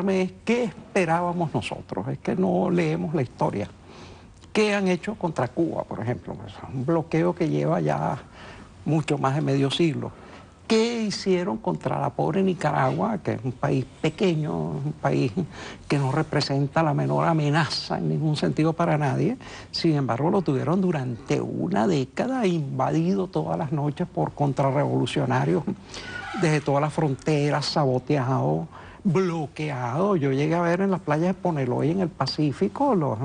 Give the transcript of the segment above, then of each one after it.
es qué esperábamos nosotros, es que no leemos la historia. ¿Qué han hecho contra Cuba, por ejemplo? Pues un bloqueo que lleva ya mucho más de medio siglo. ¿Qué hicieron contra la pobre Nicaragua, que es un país pequeño, un país que no representa la menor amenaza en ningún sentido para nadie? Sin embargo, lo tuvieron durante una década invadido todas las noches por contrarrevolucionarios desde todas las fronteras, saboteado, bloqueado. Yo llegué a ver en las playas de Poneloy, en el Pacífico, los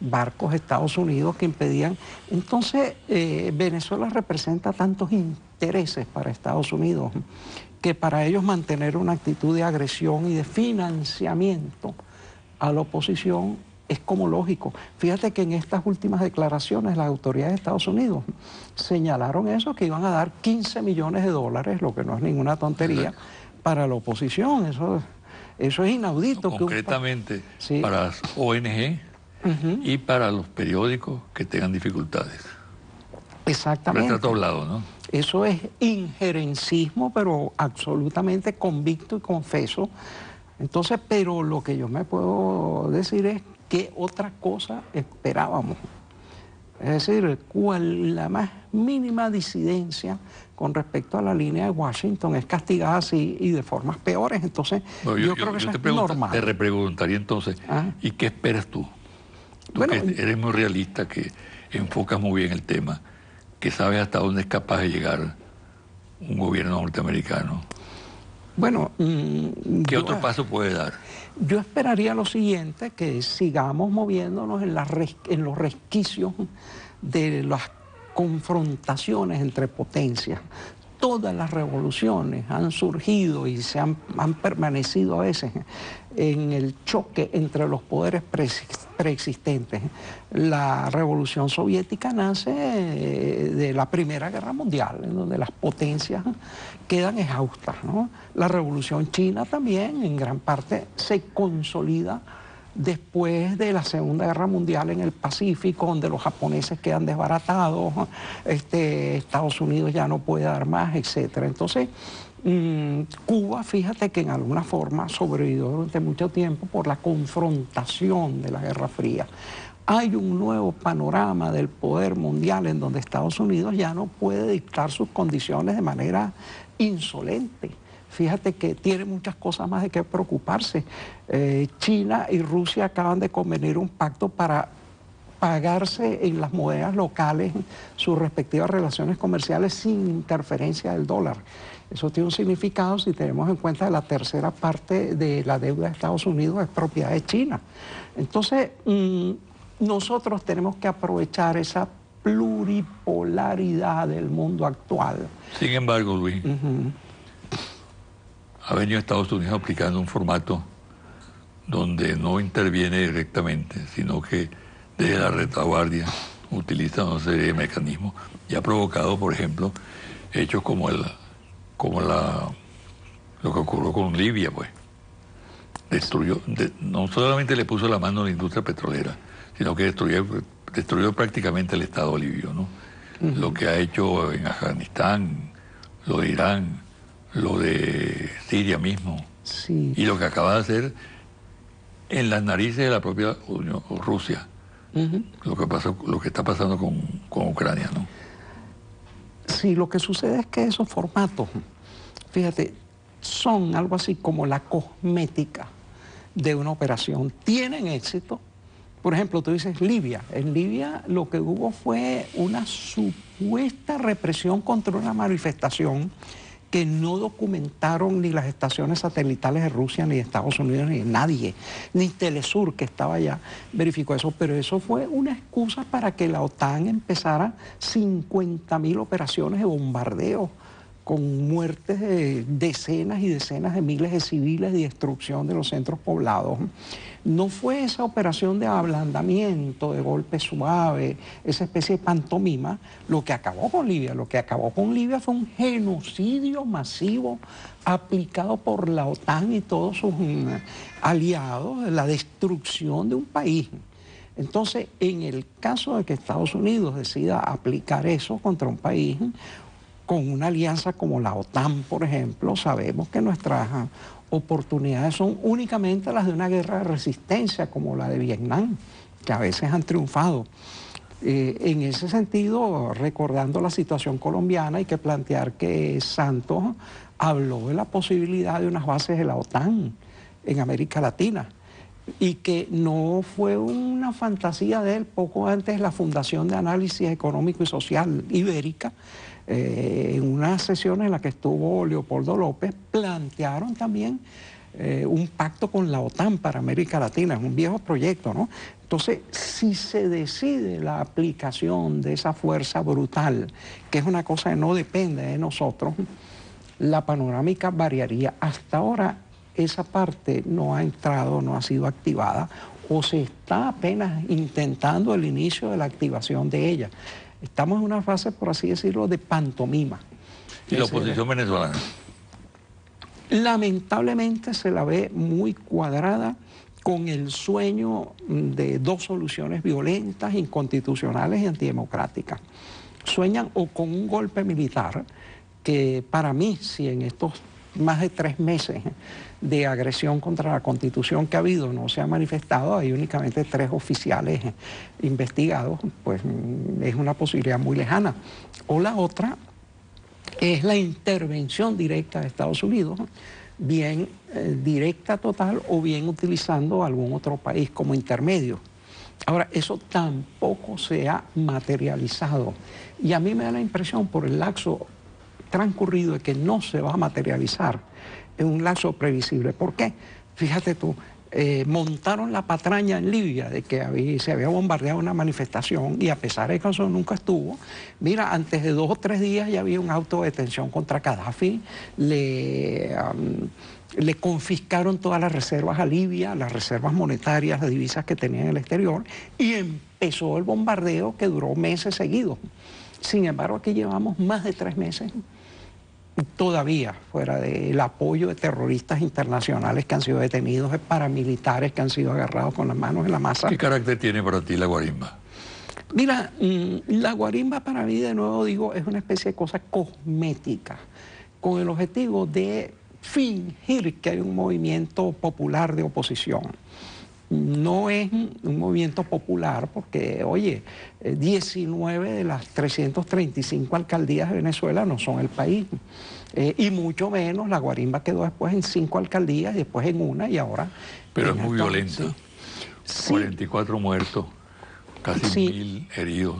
barcos de Estados Unidos que impedían. Entonces, Venezuela representa tantos intereses para Estados Unidos que para ellos mantener una actitud de agresión y de financiamiento a la oposición es como lógico. Fíjate que en estas últimas declaraciones las autoridades de Estados Unidos señalaron eso, que iban a dar 15 millones de dólares, lo que no es ninguna tontería, para la oposición. Eso es inaudito. Concretamente, sí, para las ONG y para los periódicos que tengan dificultades. Exactamente. Retrato hablado, ¿no? Eso es injerencismo, pero absolutamente convicto y confeso. Entonces, pero lo que yo me puedo decir es qué otra cosa esperábamos. Es decir, la más mínima disidencia con respecto a la línea de Washington es castigada así y de formas peores. Entonces, bueno, yo creo que eso es normal. Te repreguntaría entonces, ¿y qué esperas tú? Tú bueno, que eres muy realista, que enfocas muy bien el tema, que sabes hasta dónde es capaz de llegar un gobierno norteamericano. Bueno, ¿qué otro paso puede dar? Yo esperaría lo siguiente, que sigamos moviéndonos en los resquicios de las confrontaciones entre potencias. Todas las revoluciones han surgido y han permanecido a veces en el choque entre los poderes preexistentes. La revolución soviética nace de la Primera Guerra Mundial, en donde las potencias quedan exhaustas, ¿no? La revolución china también en gran parte se consolida después de la Segunda Guerra Mundial en el Pacífico, donde los japoneses quedan desbaratados, Estados Unidos ya no puede dar más, etc. Entonces, Cuba, fíjate que en alguna forma sobrevivió durante mucho tiempo por la confrontación de la Guerra Fría. Hay un nuevo panorama del poder mundial en donde Estados Unidos ya no puede dictar sus condiciones de manera insolente. Fíjate que tiene muchas cosas más de qué preocuparse. China y Rusia acaban de convenir un pacto para pagarse en las monedas locales sus respectivas relaciones comerciales sin interferencia del dólar. Eso tiene un significado si tenemos en cuenta que la tercera parte de la deuda de Estados Unidos es propiedad de China. Entonces, nosotros tenemos que aprovechar esa pluripolaridad del mundo actual. Sin embargo, Luis, ha venido Estados Unidos aplicando un formato donde no interviene directamente, sino que desde la retaguardia utiliza una serie de mecanismos y ha provocado, por ejemplo, hechos como lo que ocurrió con Libia, pues. No solamente le puso la mano a la industria petrolera, sino que destruyó prácticamente el Estado libio, ¿no? Lo que ha hecho en Afganistán, lo de Irán, lo de Siria mismo, sí, y lo que acaba de hacer en las narices de la propia Rusia, lo que está pasando con Ucrania, ¿no? Sí, lo que sucede es que esos formatos, fíjate, son algo así como la cosmética de una operación. Tienen éxito. Por ejemplo, tú dices Libia. En Libia lo que hubo fue una supuesta represión contra una manifestación que no documentaron ni las estaciones satelitales de Rusia, ni de Estados Unidos, ni de nadie, ni Telesur, que estaba allá, verificó eso, pero eso fue una excusa para que la OTAN empezara 50.000 operaciones de bombardeo, con muertes de decenas y decenas de miles de civiles y destrucción de los centros poblados. No fue esa operación de ablandamiento, de golpe suave, esa especie de pantomima, lo que acabó con Libia. Lo que acabó con Libia fue un genocidio masivo aplicado por la OTAN y todos sus aliados, la destrucción de un país. Entonces, en el caso de que Estados Unidos decida aplicar eso contra un país, con una alianza como la OTAN, por ejemplo, sabemos que nuestras oportunidades son únicamente las de una guerra de resistencia como la de Vietnam, que a veces han triunfado. En ese sentido, recordando la situación colombiana, hay que plantear que Santos habló de la posibilidad de unas bases de la OTAN en América Latina y que no fue una fantasía de él. Poco antes de la Fundación de Análisis Económico y Social Ibérica, en una sesión en la que estuvo Leopoldo López, plantearon también un pacto con la OTAN para América Latina. Es un viejo proyecto, ¿no? Entonces, si se decide la aplicación de esa fuerza brutal, que es una cosa que no depende de nosotros, la panorámica variaría. Hasta ahora esa parte no ha entrado, no ha sido activada, o se está apenas intentando el inicio de la activación de ella. Estamos en una fase, por así decirlo, de pantomima. ¿Y la oposición venezolana? Lamentablemente se la ve muy cuadrada con el sueño de dos soluciones violentas, inconstitucionales y antidemocráticas. Sueñan o con un golpe militar, que para mí, si en estos más de 3 meses de agresión contra la Constitución que ha habido no se ha manifestado, hay únicamente 3 oficiales investigados, pues es una posibilidad muy lejana. O la otra es la intervención directa de Estados Unidos, bien directa total o bien utilizando algún otro país como intermedio. Ahora, eso tampoco se ha materializado y a mí me da la impresión por el lapso transcurrido de que no se va a materializar en un lapso previsible. ¿Por qué? Fíjate tú, montaron la patraña en Libia de que se había bombardeado una manifestación y a pesar de que eso nunca estuvo, mira, antes de 2 o 3 días ya había un auto de detención contra Gaddafi, le confiscaron todas las reservas a Libia, las reservas monetarias, las divisas que tenía en el exterior, y empezó el bombardeo que duró meses seguidos. Sin embargo, aquí llevamos más de 3 meses todavía fuera del apoyo de terroristas internacionales que han sido detenidos, de paramilitares que han sido agarrados con las manos en la masa. ¿Qué carácter tiene para ti la guarimba? Mira, la guarimba para mí, de nuevo digo, es una especie de cosa cosmética, con el objetivo de fingir que hay un movimiento popular de oposición. No es un movimiento popular porque, oye, 19 de las 335 alcaldías de Venezuela no son el país. Y mucho menos la guarimba quedó después en 5 alcaldías y después en una y ahora... Pero es muy violenta. Sí. 44 muertos, casi 1000 heridos.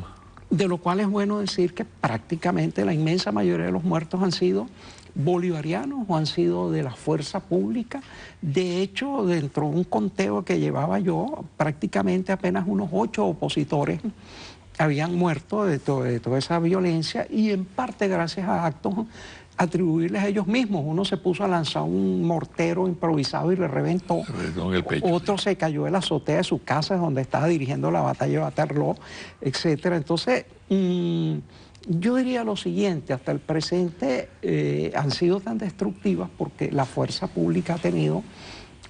De lo cual es bueno decir que prácticamente la inmensa mayoría de los muertos han sido bolivarianos o han sido de la fuerza pública. De hecho, dentro de un conteo que llevaba yo, prácticamente apenas unos 8 opositores habían muerto de toda esa violencia y en parte gracias a actos atribuirles a ellos mismos. Uno se puso a lanzar un mortero improvisado y le reventó. En el pecho. Otro se cayó de la azotea de su casa donde estaba dirigiendo la batalla de Waterloo, etc. Entonces, yo diría lo siguiente, hasta el presente han sido tan destructivas porque la fuerza pública ha tenido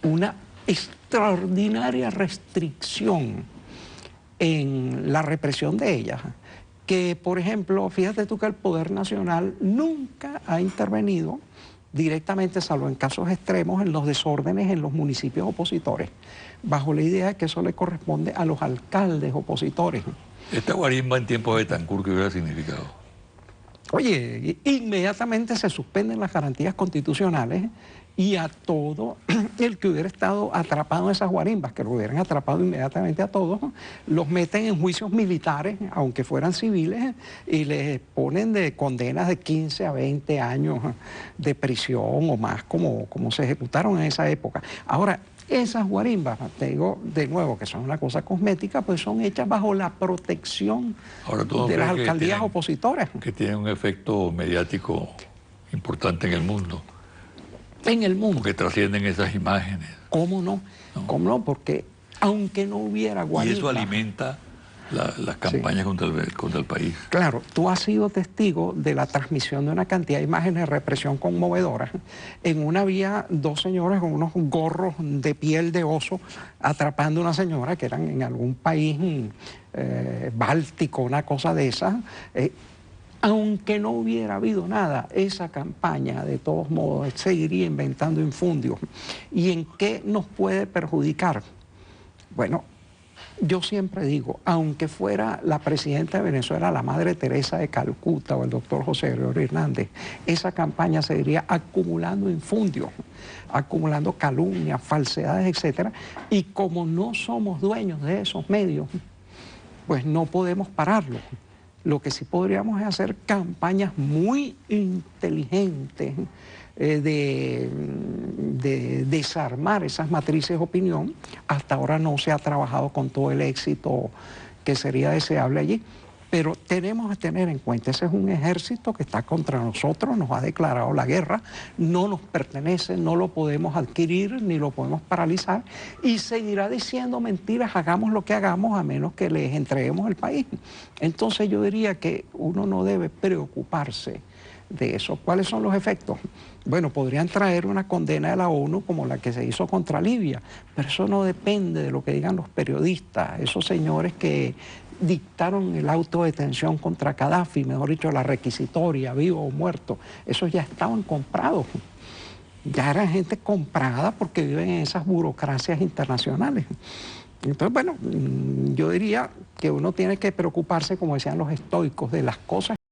una extraordinaria restricción en la represión de ellas, que por ejemplo, fíjate tú que el Poder Nacional nunca ha intervenido directamente, salvo en casos extremos, en los desórdenes en los municipios opositores, bajo la idea de que eso le corresponde a los alcaldes opositores. ¿Esta guarimba en tiempos de Betancur qué hubiera significado? Oye, inmediatamente se suspenden las garantías constitucionales y a todo el que hubiera estado atrapado en esas guarimbas, que lo hubieran atrapado inmediatamente a todos, los meten en juicios militares, aunque fueran civiles, y les ponen de condenas de 15 a 20 años de prisión o más, como se ejecutaron en esa época. Ahora, esas guarimbas, te digo de nuevo que son una cosa cosmética, pues son hechas bajo la protección de las alcaldías opositoras. Que tienen un efecto mediático importante en el mundo. En el mundo. Porque trascienden esas imágenes. ¿Cómo no? ¿Cómo no? Porque aunque no hubiera guarimba... Y eso alimenta las campañas contra el país. Claro, tú has sido testigo de la transmisión de una cantidad de imágenes de represión conmovedoras. En una había 2 señores con unos gorros de piel de oso atrapando a una señora que eran en algún país báltico, una cosa de esas. aunque no hubiera habido nada, esa campaña de todos modos seguiría inventando infundios. ¿Y en qué nos puede perjudicar? Bueno, yo siempre digo, aunque fuera la presidenta de Venezuela, la Madre Teresa de Calcuta o el doctor José Gregorio Hernández, esa campaña seguiría acumulando infundios, acumulando calumnias, falsedades, etcétera. Y como no somos dueños de esos medios, pues no podemos pararlo. Lo que sí podríamos es hacer campañas muy inteligentes de desarmar esas matrices de opinión. Hasta ahora no se ha trabajado con todo el éxito que sería deseable allí, pero tenemos que tener en cuenta, ese es un ejército que está contra nosotros, nos ha declarado la guerra, no nos pertenece, no lo podemos adquirir ni lo podemos paralizar y seguirá diciendo mentiras, hagamos lo que hagamos, a menos que les entreguemos el país. Entonces yo diría que uno no debe preocuparse de eso. ¿Cuáles son los efectos? Bueno, podrían traer una condena de la ONU como la que se hizo contra Libia, pero eso no depende de lo que digan los periodistas, esos señores que dictaron el auto de detención contra Gaddafi, mejor dicho, la requisitoria, vivo o muerto, esos ya estaban comprados. Ya eran gente comprada porque viven en esas burocracias internacionales. Entonces, bueno, yo diría que uno tiene que preocuparse, como decían los estoicos, de las cosas